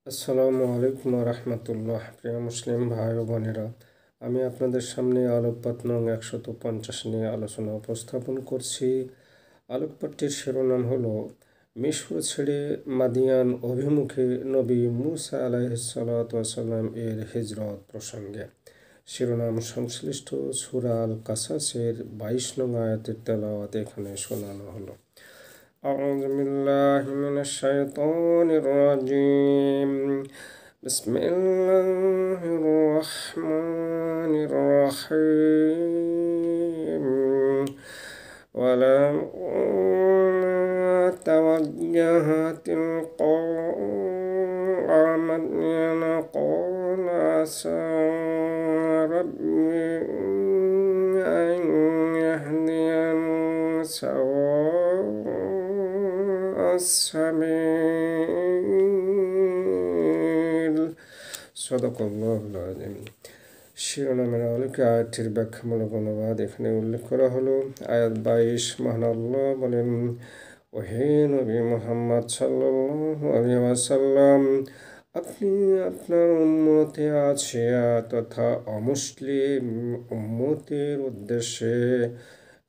আসসালামু আলাইকুম রহমতুল্লাহ। প্রিয় মুসলিম ভাই ও বোনেরা, আমি আপনাদের সামনে আলোকপাত নং 150 নিয়ে আলোচনা উপস্থাপন করছি। আলোকপাতটির শিরোনাম হলো মিশর ছেড়ে মাদিয়ান অভিমুখে নবী মুসা আলাইহিসসালাম এর হিজরত প্রসঙ্গে। শিরোনাম সংশ্লিষ্ট সূরা আল কাসাসের 22 নং আয়াতের তেলাওয়াত এখানে শোনানো হলো। أعوذ بالله من الشيطان الرجيم. بسم الله الرحمن الرحيم. ولما توجه تلقاء مدين قال عسى ربي أن يهديني سواء السبيل. সদাকাল্লাহুল আযীম। শিরোনামের আলোকে আয়াতটির ব্যাখ্যামূলক অনুবাদ এখানে উল্লেখ করা হলো। আয়াত 22, মহান আল্লাহ বলেন, ওহে নবী মুহাম্মদ সাল্লাল্লাহু আলাইহি ওয়াসাল্লাম, আপনি আপনার উম্মতে আসিয়া তথা অমুসলিম উম্মতের উদ্দেশ্যে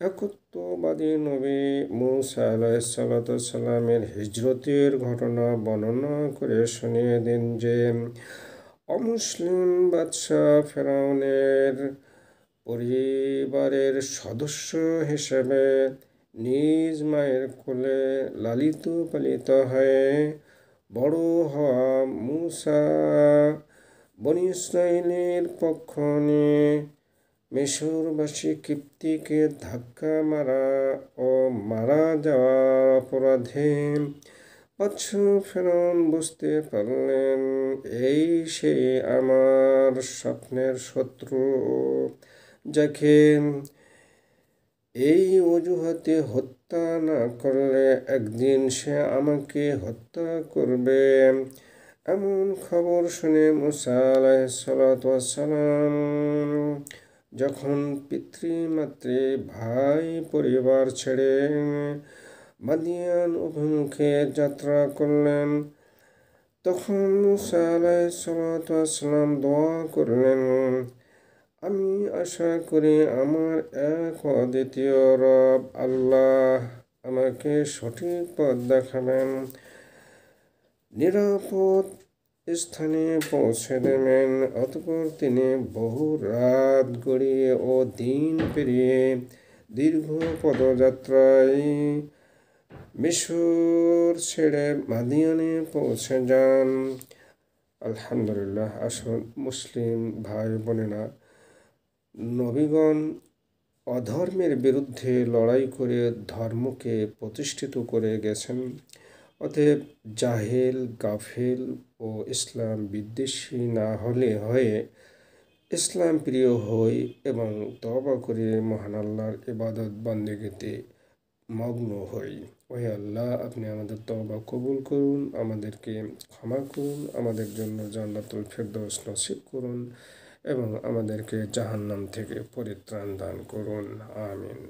একত্ববাদী নবী মুসা আলাইহিসসালামের হিজরতের ঘটনা বর্ণনা করে শুনিয়ে দিন যে অমুসলিম বাদশাহ ফেরাউনের পরিবারের সদস্য হিসেবে নিজ মায়ের কোলে লালিত পালিত হয়ে বড় হওয়া মুসা বনী ইসরাইলের পক্ষ নিয়ে মিশরবাসী কিপ্তিকে ধাক্কা মারা ও মারা যাওয়ার অপরাধে বাদশাহ ফেরাউন বুঝতে পারলেন এই সেই আমার স্বপ্নের শত্রু, যাকে এই অজুহাতে হত্যা না করলে একদিন সে আমাকে হত্যা করবে। এমন খবর শুনে মুসা আলাইহিসসালাম যখন পিতৃমাতৃ ভাই পরিবার ছেড়ে মাদিয়ান অভিমুখে যাত্রা করলেন, তখন মুসা আলাইহিসসালাম দোয়া করলেন, আমি আশা করি আমার এক অদ্বিতীয় রব আল্লাহ আমাকে সঠিক পথ দেখাবেন, নিরাপদ স্থানে পৌঁছে দেবেন। অতঃপর তিনি বহু রাত গড়িয়ে ও দিন পেরিয়ে দীর্ঘ পদযাত্রায় মিশর ছেড়ে মাদিয়ানে পৌঁছে যান। আলহামদুলিল্লাহ। আসুন মুসলিম ভাই বোনেরা, নবীগণ অধর্মের বিরুদ্ধে লড়াই করে ধর্মকে প্রতিষ্ঠিত করে গেছেন। অতএব জাহেল, গাফেল ও ইসলাম বিদ্বেষী না হয়ে ইসলাম প্রিয় হই এবং তওবা করে মহান আল্লাহর ইবাদত বন্দেগীতে মগ্ন হই। ওহে আল্লাহ, আপনি আমাদের তওবা কবুল করুন, আমাদেরকে ক্ষমা করুন, আমাদের জন্য জান্নাতুল ফেরদৌস নসিব করুন এবং আমাদেরকে জাহান্নাম থেকে পরিত্রাণ দান করুন। আমিন।